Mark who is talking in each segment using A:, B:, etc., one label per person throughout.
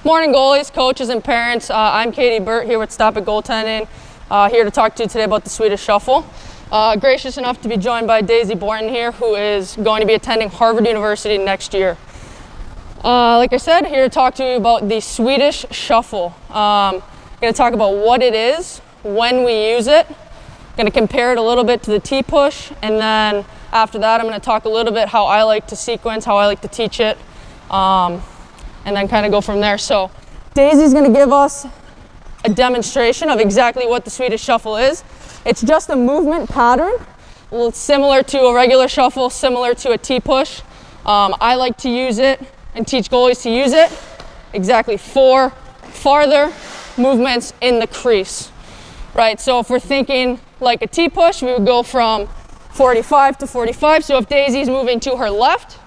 A: Morning goalies, coaches, and parents. I'm Burt here with Stop at Goaltending. Here to talk to you today about the Swedish Shuffle. Gracious enough to be joined by Daisy Borton here, who is going to be attending Harvard University next year. Like I said, here to talk to you about the Swedish Shuffle. I'm going to talk about what it is, when we use it. I'm going to compare it a little bit to the T-push, and then after that I'm going to talk a little bit how I like to sequence, how I like to teach it. And then kind of go from there. So Daisy's going to give us a demonstration of exactly what the Swedish Shuffle is. It's just a movement pattern, similar to a regular shuffle, similar to a T-push. I like to use it and teach goalies to use it exactly for farther movements in the crease, right? So if we're thinking like a T-push, we would go from 45 to 45. So if Daisy's moving to her left,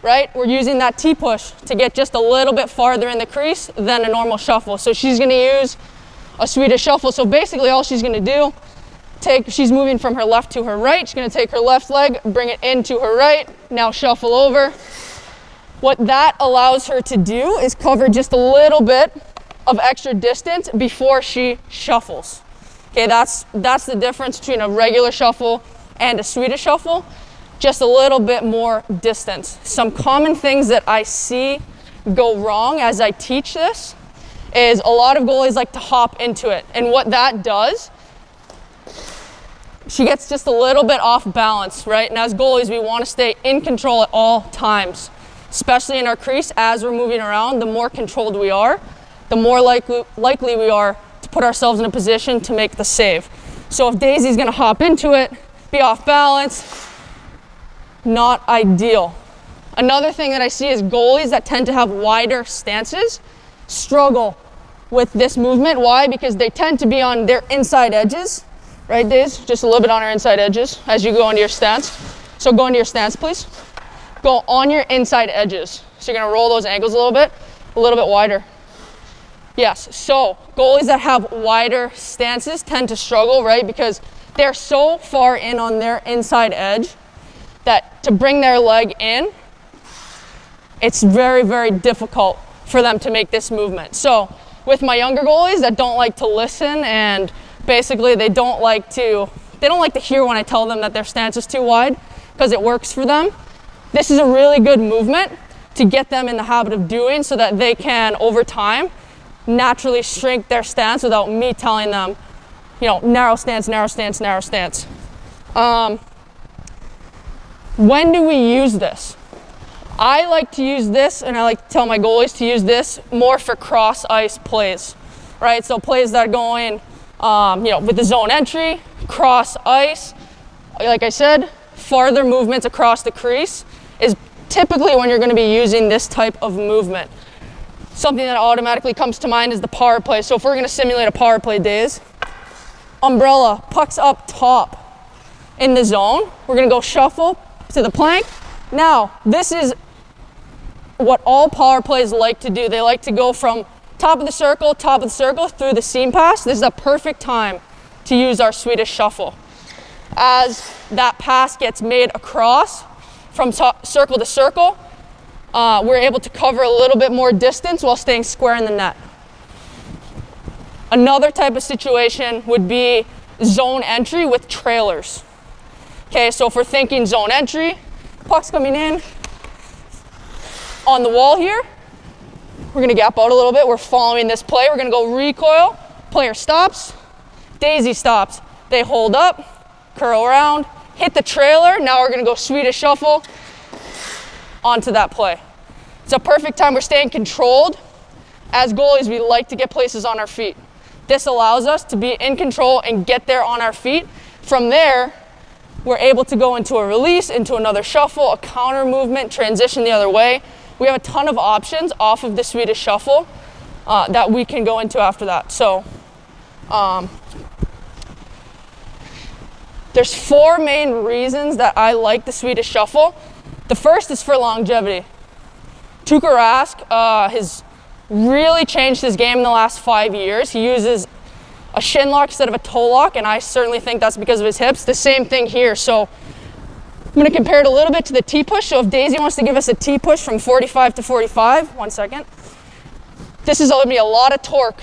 A: right, we're using that T-push to get just a little bit farther in the crease than a normal shuffle. So she's going to use a Swedish Shuffle. So basically all she's going to do, she's moving from her left to her right. She's going to take her left leg, bring it into her right, now shuffle over. What that allows her to do is cover just a little bit of extra distance before she shuffles. Okay, that's the difference between a regular shuffle and a Swedish Shuffle. Just a little bit more distance. Some common things that I see go wrong as I teach this is a lot of goalies like to hop into it. And what that does, she gets just a little bit off balance, right? And as goalies, we want to stay in control at all times, especially in our crease. As we're moving around, the more controlled we are, the more likely we are to put ourselves in a position to make the save. So if Daisy's going to hop into it, be off balance, not ideal. Another thing that I see is goalies that tend to have wider stances struggle with this movement. Why? Because they tend to be on their inside edges, right, Daisy? Just a little bit on our inside edges as you go into your stance. So go into your stance, please. Go on your inside edges. So you're gonna roll those ankles a little bit wider. Yes, so goalies that have wider stances tend to struggle, right? Because they're so far in on their inside edge that to bring their leg in, it's very, very difficult for them to make this movement. So with my younger goalies that don't like to listen, and basically they don't like to hear when I tell them that their stance is too wide because it works for them, this is a really good movement to get them in the habit of doing so that they can, over time, naturally shrink their stance without me telling them, narrow stance, narrow stance, narrow stance. When do we use this? I like to use this, and I like to tell my goalies to use this more for cross ice plays, right? So plays that are going, with the zone entry, cross ice. Like I said, farther movements across the crease is typically when you're going to be using this type of movement. Something that automatically comes to mind is the power play. So if we're going to simulate a power play, Days, umbrella, pucks up top in the zone. We're going to go shuffle to the plank. Now, this is what all power plays like to do. They like to go from top of the circle through the seam pass. This is a perfect time to use our Swedish Shuffle. As that pass gets made across from circle to circle, we're able to cover a little bit more distance while staying square in the net. Another type of situation would be zone entry with trailers. Okay, so if we're thinking zone entry, puck's coming in on the wall here. We're gonna gap out a little bit. We're following this play. We're gonna go recoil. Player stops. Daisy stops. They hold up, curl around, hit the trailer. Now we're gonna go Swedish Shuffle onto that play. It's a perfect time. We're staying controlled. As goalies, we like to get places on our feet. This allows us to be in control and get there on our feet. From there, we're able to go into a release, into another shuffle, a counter movement, transition the other way. We have a ton of options off of the Swedish Shuffle that we can go into after that. So there's 4 main reasons that I like the Swedish Shuffle. The first is for longevity. Tuukka Rask has really changed his game in the last 5 years. He uses a shin lock instead of a toe lock, and I certainly think that's because of his hips. The same thing here. So I'm going to compare it a little bit to the T-push. So if Daisy wants to give us a T-push from 45 to 45, 1 second. This is going to be a lot of torque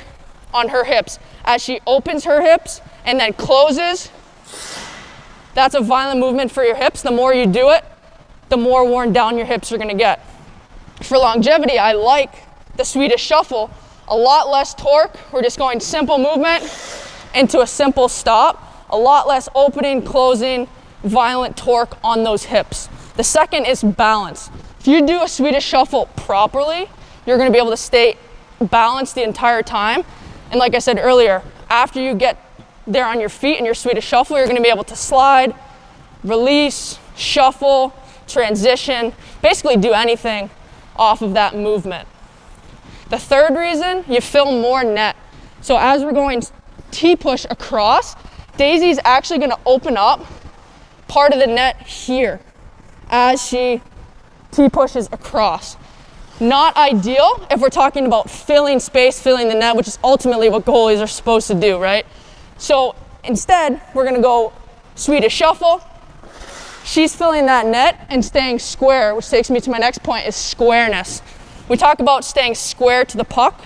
A: on her hips. As she opens her hips and then closes, that's a violent movement for your hips. The more you do it, the more worn down your hips are going to get. For longevity, I like the Swedish shuffle. A lot less torque. We're just going simple movement into a simple stop. A lot less opening, closing, violent torque on those hips. The second is balance. If you do a Swedish shuffle properly, you're going to be able to stay balanced the entire time. And like I said earlier, after you get there on your feet in your Swedish shuffle, you're going to be able to slide, release, shuffle, transition, basically do anything off of that movement. The third reason, you fill more net. So as we're going T-push across, Daisy's actually going to open up part of the net here as she T-pushes across. Not ideal if we're talking about filling space, filling the net, which is ultimately what goalies are supposed to do, right? So instead, we're going to go Swedish shuffle. She's filling that net and staying square, which takes me to my next point, is squareness. We talk about staying square to the puck,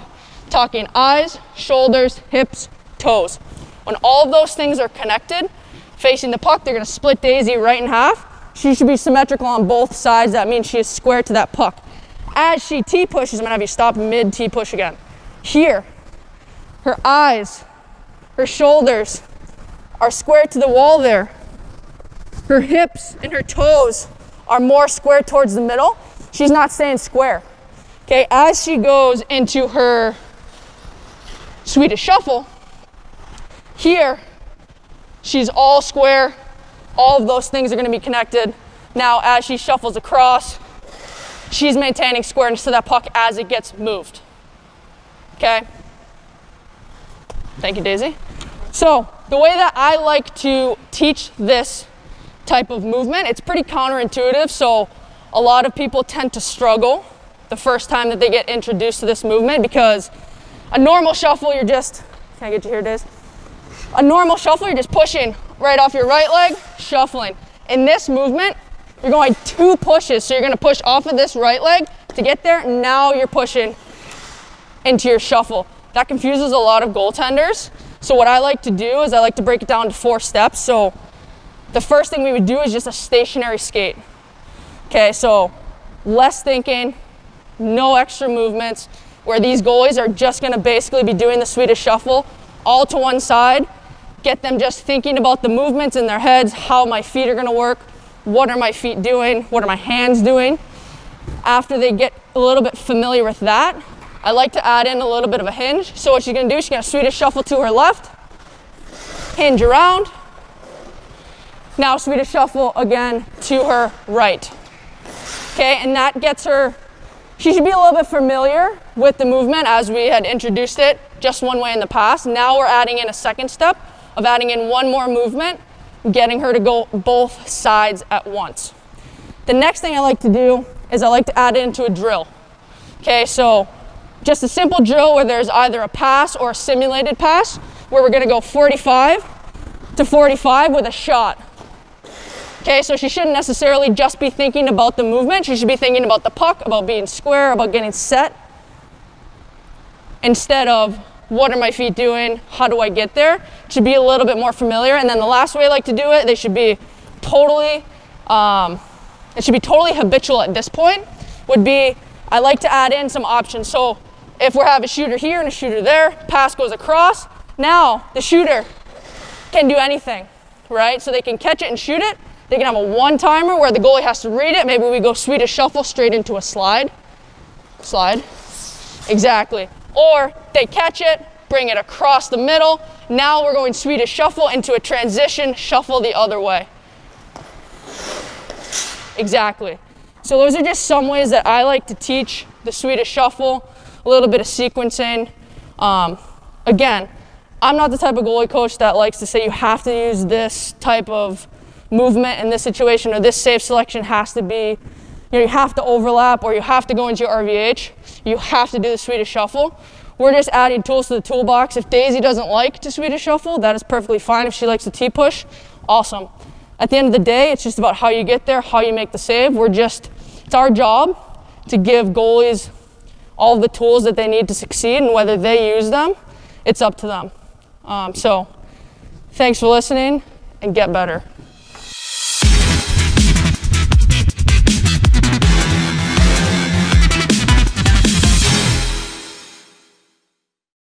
A: talking eyes, shoulders, hips, toes. When all of those things are connected, facing the puck, they're going to split Daisy right in half. She should be symmetrical on both sides. That means she is square to that puck. As she T-pushes, I'm going to have you stop mid-T-push again. Here, her eyes, her shoulders are square to the wall there. Her hips and her toes are more square towards the middle. She's not staying square. Okay, as she goes into her Swedish shuffle, here, she's all square. All of those things are going to be connected. Now, as she shuffles across, she's maintaining squareness to that puck as it gets moved. Okay? Thank you, Daisy. So, the way that I like to teach this type of movement, it's pretty counterintuitive, so a lot of people tend to struggle the first time that they get introduced to this movement, because a normal shuffle, you're just, can I get you here, Daisy? A normal shuffle, you're just pushing right off your right leg, shuffling. In this movement, you're going 2 pushes, so you're going to push off of this right leg to get there, and now you're pushing into your shuffle. That confuses a lot of goaltenders, so what I like to do is I like to break it down to 4 steps. So the first thing we would do is just a stationary skate. Okay, so less thinking, no extra movements, where these goalies are just going to basically be doing the Swedish shuffle all to one side, get them just thinking about the movements in their heads, how my feet are going to work, what are my feet doing, what are my hands doing. After they get a little bit familiar with that, I like to add in a little bit of a hinge. So what she's going to do, she's going to Swedish shuffle to her left, hinge around, now Swedish shuffle again to her right. Okay, and that gets her, she should be a little bit familiar with the movement as we had introduced it just one way in the past. Now we're adding in a second step of adding in one more movement, getting her to go both sides at once. The next thing I like to do is I like to add into a drill. Okay, so just a simple drill where there's either a pass or a simulated pass, where we're going to go 45 to 45 with a shot. Okay, so she shouldn't necessarily just be thinking about the movement. She should be thinking about the puck, about being square, about getting set, instead of what are my feet doing, how do I get there. It should be a little bit more familiar. And then the last way I like to do it, they should be totally, it should be totally habitual at this point, would be, I like to add in some options. So if we have a shooter here and a shooter there, pass goes across, now the shooter can do anything, right? So they can catch it and shoot it. They can have a one-timer where the goalie has to read it. Maybe we go Swedish shuffle straight into a slide. Slide. Exactly. Or they catch it, bring it across the middle. Now we're going Swedish shuffle into a transition, shuffle the other way. Exactly. So those are just some ways that I like to teach the Swedish shuffle, a little bit of sequencing. Again, I'm not the type of goalie coach that likes to say you have to use this type of movement in this situation, or this save selection has to be, you have to overlap, or you have to go into your RVH. You have to do the Swedish shuffle. We're just adding tools to the toolbox. If Daisy doesn't like to Swedish shuffle, that is perfectly fine. If she likes the T-push, awesome. At the end of the day, it's just about how you get there, how you make the save. It's our job to give goalies all of the tools that they need to succeed, and whether they use them, it's up to them. So thanks for listening, and get better.